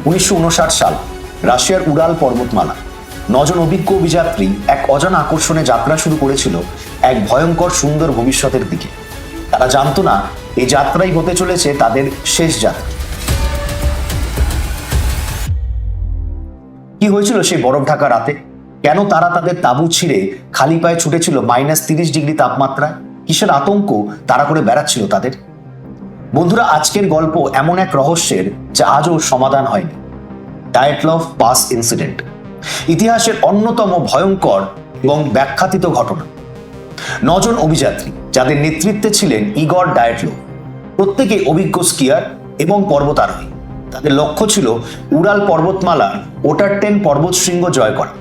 1959 সাল, রাশিয়ার উরাল পর্বতমালা। 9 জন অভিজ্ঞ অভিযাত্রী এক অজানা আকর্ষণে যাত্রা শুরু করেছিল এক ভয়ঙ্কর সুন্দর ভবিষ্যতের দিকে। তারা জানতো না এই যাত্রাই হতে চলেছে তাদের শেষ যাত্রা। কি হয়েছিল সেই বরফ ঢাকা রাতে? কেন তারা তাদের তাঁবু ছিঁড়ে খালি পায়ে ছুটেছিল -30 ডিগ্রি তাপমাত্রায়? কিসের আতঙ্ক তারা করে বেড়াচ্ছিল তাদের? বন্ধুরা, আজকের গল্প এমন এক রহস্যের যা আজও সমাধান হয়নি। ডায়েটলভ পাস ইনসিডেন্ট, ইতিহাসের অন্যতম ভয়ঙ্কর এবং ব্যাখ্যাতীত ঘটনা। 9 জন অভিযাত্রী যাদের নেতৃত্বে ছিলেন ইগর ডায়েটলভ, প্রত্যেকে অভিজ্ঞ স্কিয়ার এবং পর্বতারোহী। তাদের লক্ষ্য ছিল উরাল পর্বতমালার ওটারটেন পর্বতশৃঙ্গ জয় করা।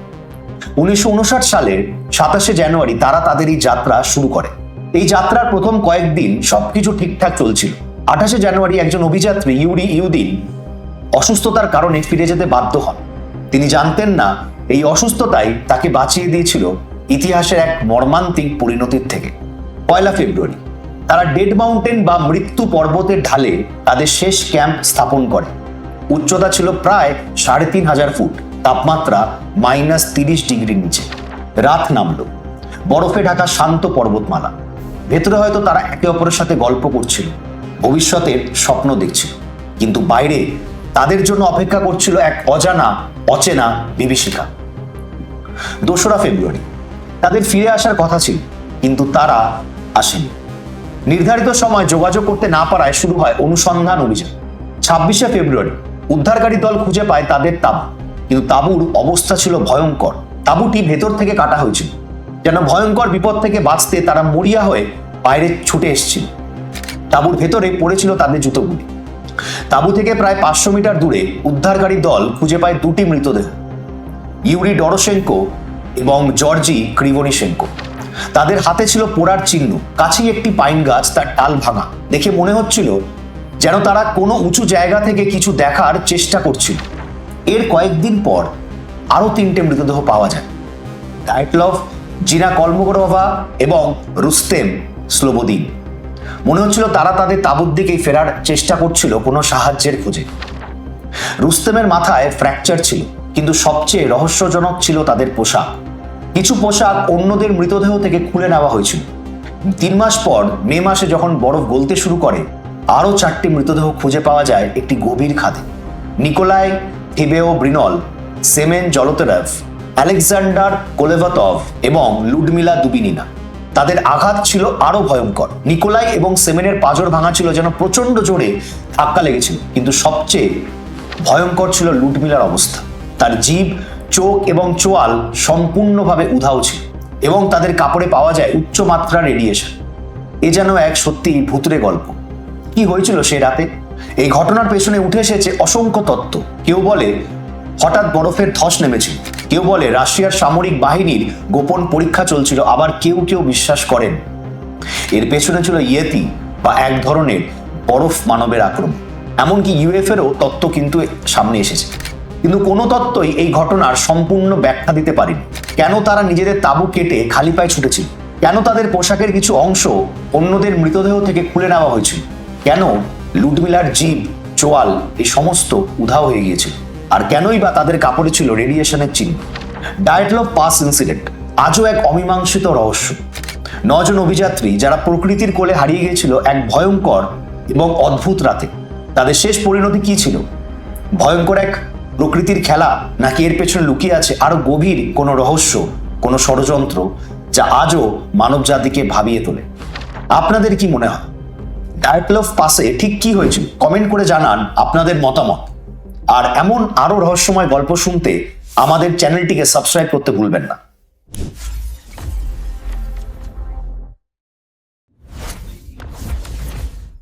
1959 সালের 27শে জানুয়ারি তারা তাদের এই যাত্রা শুরু করে। এই যাত্রার প্রথম কয়েকদিন সবকিছু ঠিকঠাক চলছিল। 28শে জানুয়ারি একজন অভিযাত্রী ইউরি ইউদিন অসুস্থতার কারণে ফিরে যেতে বাধ্য হন। তিনি জানতেন না এই অসুস্থতাই তাকে বাঁচিয়ে দিয়েছিল ইতিহাসের এক মর্মান্তিক পরিণতির থেকে। 1 ফেব্রুয়ারি তারা ডেড মাউন্টেন বা মৃত্যু পর্বতের ঢালে তাদের শেষ ক্যাম্প স্থাপন করে। উচ্চতা ছিল প্রায় 3500 ফুট, তাপমাত্রা -30 ডিগ্রির নিচে। রাত নামল, বরফে ঢাকা শান্ত পর্বতমালা। ভেতরে হয়তো তারা একে অপরের সাথে গল্প করছিল, ভবিষ্যতের স্বপ্ন দেখছিল, কিন্তু বাইরে তাদের জন্য অপেক্ষা করছিল এক অজানা অচেনা বিভীষিকা। 2 ফেব্রুয়ারি তাদের ফিরে আসার কথা ছিল, কিন্তু তারা আসেনি। নির্ধারিত সময় যোগাযোগ করতে না পারায় শুরু হয় অনুসন্ধান অভিযান। 26শে ফেব্রুয়ারি উদ্ধারকারী দল খুঁজে পায় তাদের তাঁবু, কিন্তু তাঁবুর অবস্থা ছিল ভয়ঙ্কর। তাঁবুটি ভেতর থেকে কাটা হয়েছিল, যেন ভয়ঙ্কর বিপদ থেকে বাঁচতে তারা মরিয়া হয়ে বাইরে ছুটে এসেছিল। তাঁবুর ভেতরে পড়েছিল তাদের জুতোগুলি। তাঁবু থেকে প্রায় 500 মিটার দূরে উদ্ধারকারী দল খুঁজে পায় 2টি মৃতদেহ, ইউরি ডরোশেঙ্কো এবং জর্জি ক্রিভনিশেঙ্কো। তাদের হাতে ছিল পোড়ার চিহ্ন, কাছেই একটি পাইন গাছ, তার ডাল ভাঙা। দেখে মনে হচ্ছিল যেন তারা কোনো উঁচু জায়গা থেকে কিছু দেখার চেষ্টা করছিল। এর কয়েকদিন পর আরো 3টে মৃতদেহ পাওয়া যায়, ডায়েটলভ, জিনা কলমোগরোভা এবং রুস্তেম স্লোবোদিন। মনে হচ্ছিল তারা তাদের তাঁবুর দিকেই ফেরার চেষ্টা করছিল কোনো সাহায্যের খোঁজে। রুস্তেমের মাথায় ফ্র্যাকচার ছিল, কিন্তু সবচেয়ে রহস্যজনক ছিল তাদের পোশাক। কিছু পোশাক অন্যদের মৃতদেহ থেকে খুলে নেওয়া হয়েছিল। 3 মাস পর মে মাসে যখন বরফ গলতে শুরু করে, আরও 4টি মৃতদেহ খুঁজে পাওয়া যায় একটি গভীর খাদে। নিকোলাই থিবেও ব্রিনল, সেমেন জলোতেরভ, আলেকজান্ডার কোলেভাতভ এবং লুডমিলা দুবিনিনা। তাদের আঘাত ছিল আরো ভয়ঙ্কর। নিকোলাই এবং সেমেনের পাঁজর ভাঙা ছিল, যেন প্রচন্ড জোরে ধাক্কা লেগেছিল। কিন্তু সবচেয়ে ভয়ঙ্কর ছিল লুডমিলার অবস্থা। তার জিভ, চোখ এবং চোয়াল সম্পূর্ণভাবে উধাও ছিল, এবং তাদের কাপড়ে পাওয়া যায় উচ্চ মাত্রার রেডিয়েশন। এ যেন এক সত্যি ভুতুড়ে গল্প। কি হয়েছিল সে রাতে? এই ঘটনার পেছনে উঠে এসেছে অসংখ্য তত্ত্ব। কেউ বলে হঠাৎ বরফের ধস নেমেছিল, কেউ বলে রাশিয়ার সামরিক বাহিনীর গোপন পরীক্ষা চলছিল, আবার কেউ কেউ বিশ্বাস করেন এর পেছনে ছিল ইয়েতি বা এক ধরনের বরফ মানবের আক্রমণ। এমনকি ইউএফএরও তত্ত্ব কিন্তু সামনে এসেছে, কিন্তু কোনো তত্ত্বই এই ঘটনার সম্পূর্ণ ব্যাখ্যা দিতে পারেনি। কেন তারা নিজেদের তাঁবু কেটে খালি পায়ে ছুটেছিল? কেন তাদের পোশাকের কিছু অংশ অন্যদের মৃতদেহ থেকে খুলে নেওয়া হয়েছিল? কেন লুডমিলার জিভ, চোয়াল এই সমস্ত উধাও হয়ে গিয়েছিল? আর কেনই বা তাদের কাপড়ে ছিল রেডিয়েশনের চিহ্ন? ডায়েটলভ পাস ইনসিডেন্ট আজও এক অমীমাংসিত রহস্য। 9 জন অভিযাত্রী যারা প্রকৃতির কোলে হারিয়ে গিয়েছিল এক ভয়ঙ্কর এবং অদ্ভুত রাতে, তাদের শেষ পরিণতি কি ছিল? ভয়ঙ্কর এক প্রকৃতির খেলা, নাকি এর পেছনে লুকিয়ে আছে আরো গভীর কোনো রহস্য, কোনো ষড়যন্ত্র যা আজও মানব জাতিকে ভাবিয়ে তোলে? আপনাদের কি মনে হয় ডায়েটলভ পাসে ঠিক কি হয়েছিল? কমেন্ট করে জানান আপনাদের মতামত। আর এমন আরো রহস্যময় গল্প শুনতে আমাদের চ্যানেলটিকে সাবস্ক্রাইব করতে ভুলবেন না।